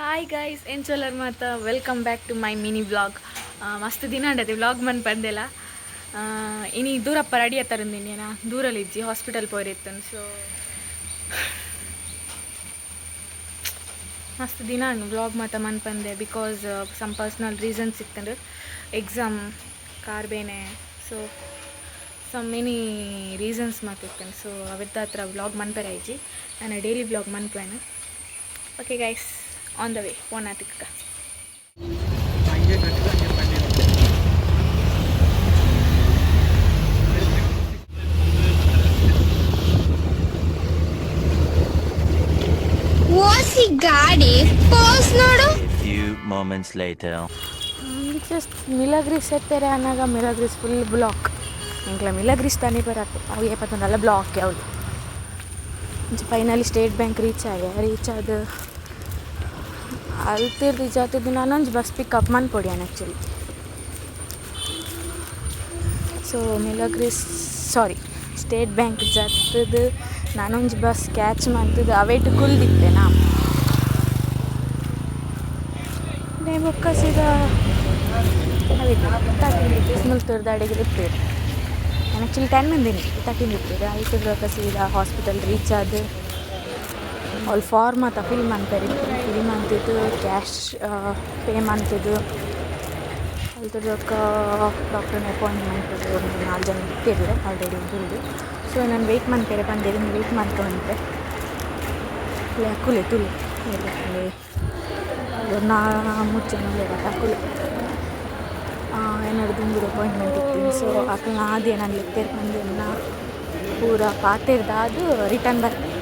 Hi guys ಏನು ಚೊಲ್ಲರ್ ಮತ್ತು welcome back to my mini vlog. ಮಸ್ತ್ ದಿನ ಅಂಡತಿ ವ್ಲಾಗ್ ಮನ್ ಬಂದೆಲ್ಲ ಇನಿ ದೂರಪ್ಪ ರೆಡಿ ಆತಾರಂದಿನ ದೂರಲ್ಲಿ ಇಜ್ಜಿ ಹಾಸ್ಪಿಟಲ್ ಪೋರಿತ್ತನು. ಸೊ ಮಸ್ತ್ ದಿನ ವ್ಲಾಗ್ ಮಾತ ಮನ್ ಬಂದೆ ಬಿಕಾಸ್ ಸಮ್ ಪರ್ಸ್ನಲ್ ರೀಸನ್ಸ್ ಇತ್ತಂದ್ರೆ ಎಕ್ಸಾಮ್ ಕಾರ್ ಬೇನೆ. ಸೊ ಸಮ್ ಮೆನಿ ರೀಸನ್ಸ್ ಮಾತಿತ್ತೇನೆ. ಸೊ ಅವತ್ತ ಹತ್ರ ವ್ಲಾಗ್ ಮನ್ಪೇರ ಇಜ್ಜಿ ನಾನು ಡೈಲಿ ವ್ಲಾಗ್ ಮನ್ಪೇನೆ. Okay guys, on the way ಪೋನಾತಿಕ್ಕ. ಓಸಿ ಗಾಡಿ ಪೋಸ್ ನೋಡು. few moments later just Milagres ಎತ್ತೇರೆ ಅನ್ನಾಗ ಮಿಲಗ್ರೀಸ್ ಫುಲ್ ಬ್ಲಾಕ್. ಇಂಕ್ಲ ಮಿಲಗ್ರೀಸ್ ತಾನೇ ಬರತ್ತೆ ಅವು ಏಪತ್ತೊಂದಲ್ಲ ಬ್ಲಾಕ್ ಯಾವುದು. ಫೈನಲಿ ಸ್ಟೇಟ್ ಬ್ಯಾಂಕ್ ರೀಚ್ ಆದ ಅಲ್ತಿರ್ದು ಜಾತಿದ್ದು ನಾನೊಂದು ಬಸ್ ಪಿಕಪ್ ಮನ್ಪೊಡಿಯಾನ actually. So Milagres state bank ಜತ್ತದು ನಾನೊಂದು ಬಸ್ ಕ್ಯಾಚ್ ಮಾಡ್ತಿದ್ದು ಅವೇಟು ಕುಲ್ದಿತ್ತೆ ನಾ ಬೊಕ್ಕ ಸೀದಾ ಅವಿತ್ತು 13 rupees ಮುಲ್ತೂರ್ದು ಅಡಿಗೆ ಇರ್ತೀರಿ. ನಾನು ಆ್ಯಕ್ಚುಲಿ 10 ಮಂದಿನಿ 13 ಇರ್ತೀರಿ. ಆಯ್ತಿದ್ರೊಕ್ಕ ಸೀದಾ ಹಾಸ್ಪಿಟಲ್ ರೀಚ್ ಆದ ಅವ್ರು ಫಾರ್ಮ್ ಮತ್ತು ಫಿಲ್ ಮಾಡ್ತಾರೆ. ಫಿಲ್ ಮಾಡ್ತಿದ್ದು ಕ್ಯಾಶ್ ಪೇ ಮಾಡ್ತಿದ್ದು ಅಲ್ತಿದ್ರೊಕ್ಕ ಡಾಕ್ಟರ್ನ ಅಪಾಯಿಂಟ್ಮೆಂಟ್ ಒಂದು 4 ಜನ ಇಟ್ಟಿರಲಿಲ್ಲ ಆಲ್ರೆಡಿ ಬಿಲ್ದು. ಸೊ ನಾನು ವೆಯ್ಟ್ ಮಾಡ್ತಾರೆ ಬಂದಿರಿ ವೆಯ್ಟ್ ಮಾಡ್ಕೊಂಡೆ ಕುಲೆ ತುಲೆ ಒಂದು 3 ಜನ ಕುಲೆ ಏನಾದ್ರು ದುಂಬುದು ಅಪಾಯಿಂಟ್ಮೆಂಟ್ ಇರ್ತೀನಿ. ಸೊ ಅದನ್ನ ಆದಿ ನಾನು ಲೆಕ್ಕೇರ್ ಬಂದು ಪೂರ ಪಾತಿರ್ದಾದು ರಿಟರ್ನ್ ಬರ್ತೀನಿ.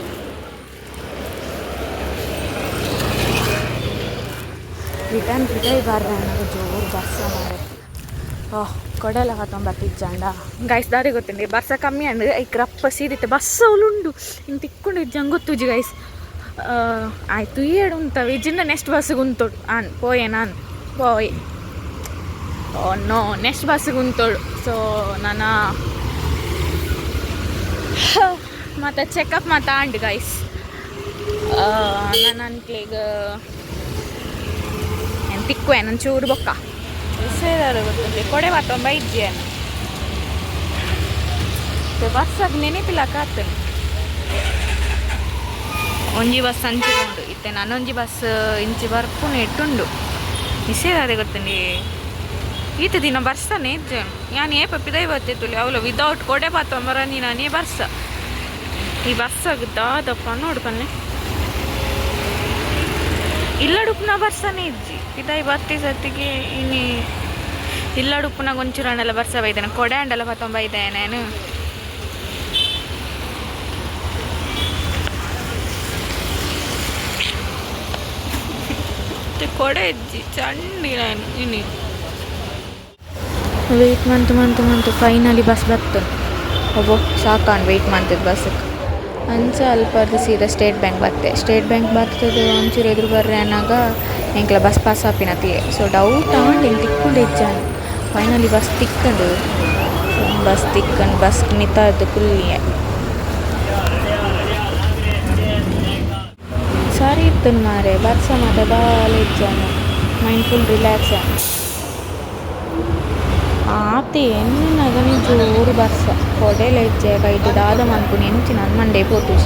ರಿಟರ್ನ್ ಬರ್ರೆ ಅನ್ನೋದು ಜೋರು ಬಸ್ಸ ಮಾರೆ. ಕೊಡಲ್ಲ 19 ಜಂಡ ಗೈಸ್ ದಾರಿ ಗೊತ್ತೇನೆ ಬರ್ಸ ಕಮ್ಮಿ ಅಂದರೆ ಐಕ್ ರಪ್ಪ ಸೀದಿತ್ತೆ ಬಸ್ ಅವಳುಂಡು ಹಿಂಗೆ ತಿಕ್ಕೊಂಡು ಇಜ್ಜಂಗೆ ಗೊತ್ತುಜಿ ಗೈಸ್. ಆಯಿತು ಏಡು ಉಂತವೆ ಇಜ್ಜಿಂದ ನೆಕ್ಸ್ಟ್ ಬಸ್ಸಿಗೆ ಉಂತೋಡು ಪೋಯೆ ನಾನು ಪೋಯ್ ನೋ ನೆಕ್ಸ್ಟ್ ಬಸ್ಸಿಗೆ ಉಂತೋಳು. ಸೊ ನಾನು ಮತ್ತು ಚೆಕಪ್ ಮತ್ತು ಆಂಡ್ ಗೈಸ್ ನಾನು ಅನ್ಕ್ಲೀಗ ಏನು ತಿಕ್ಕುವೆ ನನ್ನ ಚೂರು ಬೊಕ್ಕ ಸೇದಾರು ಗೊತ್ತಿಲ್ಲ ಕೊಡೆ 25 ಜನ ಬಸ್ಸಾಗ ನೆನಪಿಲ್ಲಕ ಆಗ್ತೇನೆ. ಒಂಜಿ ಬಸ್ ಹಂಚಿಕೊಂಡು ಇತ್ತೆ ನಾನೊಂಜಿ ಬಸ್ ಇಂಚಿ ಬರ್ಪುನೆ ಇಟ್ಟುಂಡು ನಿಷೇಧಾರೆ ಗೊತ್ತಂಡಿ ಈತ ದಿನ ಬರ್ಸಾನೆ ಇಜ್ಜೆ ನಾನು ಏ ಪಪ್ಪಿದೈ ಬರ್ತಿತ್ತು ಅವಳು ವಿದೌಟ್ ಕೊಡೆ ಪಾತಂಬರ ನಾನೇ ಬರ್ಸ ಈ ಬಸ್ ಆಗುತ್ತದಪ್ಪ ನೋಡ್ಕೊಂಡೆ ಇಲ್ಲಡುಪ್ಪನ ಬರ್ಸಾನೆ ಇಜ್ಜಿ ಇದೈ ಬತ್ತಿ ಸತ್ತಿಗೆ ಇನ್ನು ಇಲ್ಲಡುಪ್ಪನಾಗ ಒಂಚೂರಣ್ಣೆಲ್ಲ ಬರ್ಸ ಬೈದೇನೆ ಕೊಡೆ ಅಂಡೆಲ್ಲ ಬೈದೆ ನಾನು. ಕೊಡೆ ಇಜ್ಜಿ ಚಂಡಿ ನಾನು ಇನ್ನು ವೆಯ್ಟ್ ಮಂತು ಫೈನಲಿ ಬಸ್ ಬರ್ತದೆ. ಒಬ್ಬ ಸಾಕಾನು ವೆಯ್ಟ್ ಮಾಡ್ತದೆ ಬಸ್ಸಿಗೆ ಅಂಚ ಅಲ್ಪರ್ದು ಸೀದಾ ಸ್ಟೇಟ್ ಬ್ಯಾಂಕ್ ಬರ್ತದೆ ಒಂಚೂರು ಎದುರು ಬರ್ರೆ ಅನ್ನಾಗ ಎಂಕ್ಲ ಬಸ್ ಪಾಸ್ ಆಪಿನತಿ. ಸೊ ಡೌಟ್ ಹೆಂಗೆ ತಿಕ್ಕೊಂಡು ಇಜ್ಜಾನು ಫೈನಲಿ ಬಸ್ ತಿಕ್ಕಂಡು ಬಸ್ ನಿಂತದ್ದು ಫುಲ್ಲಿಯೇ ಸರಿ ಇತ್ತು ಮಾರೆ ಬರ್ಸ ಮತ್ತೆ ಬಾಲ ಇಜ್ಜಾನು ಮೈಂಡ್ ಫುಲ್ ರಿಲ್ಯಾಕ್ಸ್ ಆತಿ ಎನ್ನಾಗ ನೀ ಜೋರು ಬರ್ಸ ಕೊಡೆಲ್ಲ ಇಜ್ಜೆ ಕೈದು ದಾದ ಮನ್ಪುನಿ ಎಂಚಿ ನನ್ನ ಮಂಡೆ ಪೋತು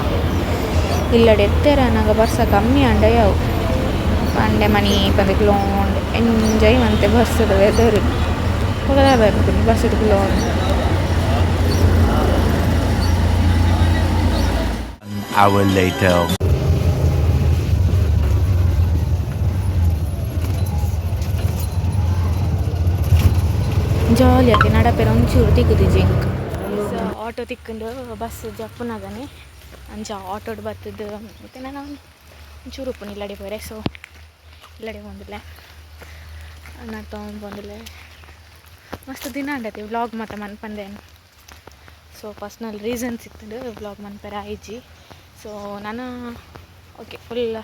ಇಲ್ಲಡೆ ಎತ್ತೇರ ಅನ್ನಾಗ ಬರ್ಸ ಕಮ್ಮಿ ಅಂಡೆ ಯಾವು ಪಂಡೆ ಮನಿ ಪಂದಕ್ಕೆ ಲೋಂಡ್ ಎಂಜಾಯ್ ಮಂತೆ ಬಸ್ಸದ ವೆದರ್ ಹೋಗದ ಬರ್ತೀನಿ ಬಸ್ಸದ ಲೋಂಡ್. an hour later ಜಾಲಿ ಆಗಿ ನಡಪೇರ ಒಂಚೂರು ತಿಕ್ಕುದು ಜಿಂಕ್ ಆಟೋ ತಿಕ್ಕೊಂಡು ಬಸ್ ಜಪ್ಪನಾಗನೆ ಅಂಚ ಆಟೋಡ್ ಬರ್ತದ್ದು ಮತ್ತು ನಾನು ಒಂಚೂರು ಉಪ್ಪು ಇಲ್ಲಡೆ ಪೋರೆ. ಸೊ ಇಲ್ಲಡೆ ಬಂದಿಲ್ಲ ನಾನು ತೊಗೊಂಡ್ಬಂದಿಲ್ಲ ಮಸ್ತ್ ದಿನ ಅಂಡತಿ ವ್ಲಾಗ್ ಮತ್ತು ಮನ್ಪಂದೇನು. ಸೊ ಪರ್ಸ್ನಲ್ ರೀಸನ್ಸ್ ಇತ್ತು ವ್ಲಾಗ್ ಮನ್ಪೇರ ಐಜಿ. ಸೊ ನಾನು ಓಕೆ ಫುಲ್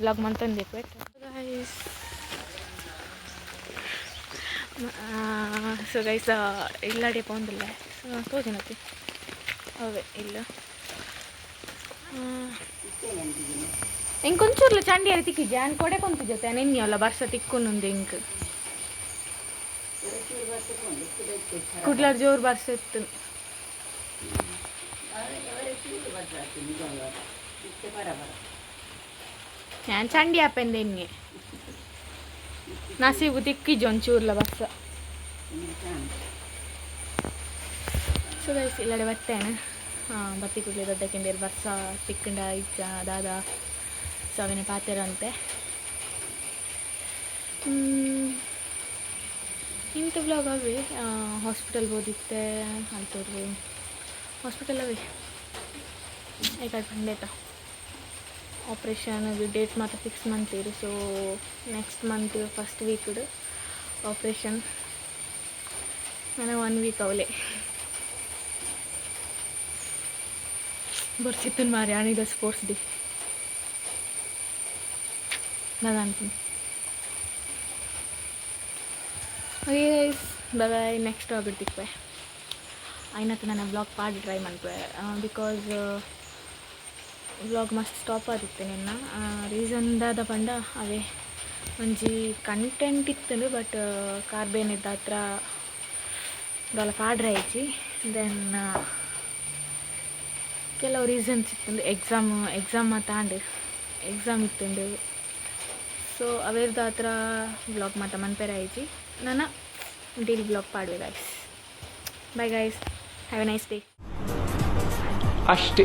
ವ್ಲಾಗ್ ಮನ್ತಂದಿರ್ಬೇಕು ಗೈಸ್. ಸೊ ಗೈಸ್ ಇಲ್ಲಡೆ ಪೋಂದಿಲ್ಲ ತೋಜನತಿ ಅವೇ ಇಲ್ಲ ఇంకొంచెంలో చండి అది తిక్కి జాన్ కూడా కొంత జೊತೆ నిన్నಲ್ಲ ಬರ್ಸ ತಿಕ್ಕೊಂದು ಇಂಕ್ ಕುಡ್ಲಾರ್ ಜೋರು ಬರ್ಸ ಇತ್ತು ഞാൻ ചണ്ടി ആപ്പൻ തന്നെ നസീബ് തിക്കി ജൊഞ്ചൂർല ബസ് ಸೊ ಗೈಸ್ ಇಲ್ಲಡೆ ಬರ್ತೇನೆ ಬತ್ತಿ ಕುಡ್ಲಿ ದೊಡ್ಡಕ್ಕಿಂದ ಬರ್ಸ ತಿಕ್ಕಂಡ ಇಚ್ಚ ದಾದ ಸೊ ಅವನೇ ಪಾತಿರಂತೆ ಇಂಥ ವ್ಲಾಗ್ ಅವೇ ಹಾಸ್ಪಿಟಲ್ ಓದಿತ್ತೆ ಅಂತವ್ರು ಹಾಸ್ಪಿಟಲ್ ಅವೇ ಯಾಕೆ ಖಂಡಿತ ಆಪ್ರೇಷನ್ ಡೇಟ್ ಮಾತ್ರ ಫಿಕ್ಸ್ ಮಾಡ್ತೀರಿ so next month first week operation ನಾನು 1 ವೀಕ್ ಅವಲೆ ಬರ್ಸಿತ್ತು ಮಾರಿ ಆಣಿದ ಸ್ಪೋರ್ಟ್ಸ್ ಡೇ ಅದಂತೀನಿ ಓಕೆ ಗೈಸ್ ಬಾಯ್ ನೆಕ್ಸ್ಟ್ ಆಗ್ಬಿಡ್ತಿಕ್ವೆ అయినాక ನಾನು ಬ್ಲಾಗ್ ಪಾಡಿ ಟ್ರೈ ಮಾಡ್ಬೇ ಬಿಕಾಸ್ ವ್ಲಾಗ್ ಮಸ್ತ್ ಸ್ಟಾಪ್ ಆದಿತ್ತು ನಿನ್ನ ರೀಸನ್ ದಾದ ಪಂಡ ಅವೇ ಒಂಜಿ ಕಂಟೆಂಟ್ ಇತ್ತು ಬಟ್ ಕಾರ್ಬೇನಿದ್ದ ಹತ್ರ ದಾಲ ಪಾಡ್ರೆ ಆಯ್ಚಿ ದೆನ್ ಕೆಲವು ರೀಸನ್ಸ್ ಇತ್ತು ಎಕ್ಸಾಮ್ ತಾಂಡು ಎಕ್ಸಾಮ್ ಇತ್ತು ಸೊ ಅವೇರ್ದ ಹತ್ರ ಬ್ಲಾಗ್ ಮಾತ ಮನ್ಪೇರೆ ಆಯ್ಚಿ ನಾನು ಡೈಲಿ ಬ್ಲಾಗ್ ಪಾಡುವೆ guys bye guys have a nice day ಅಷ್ಟೇ.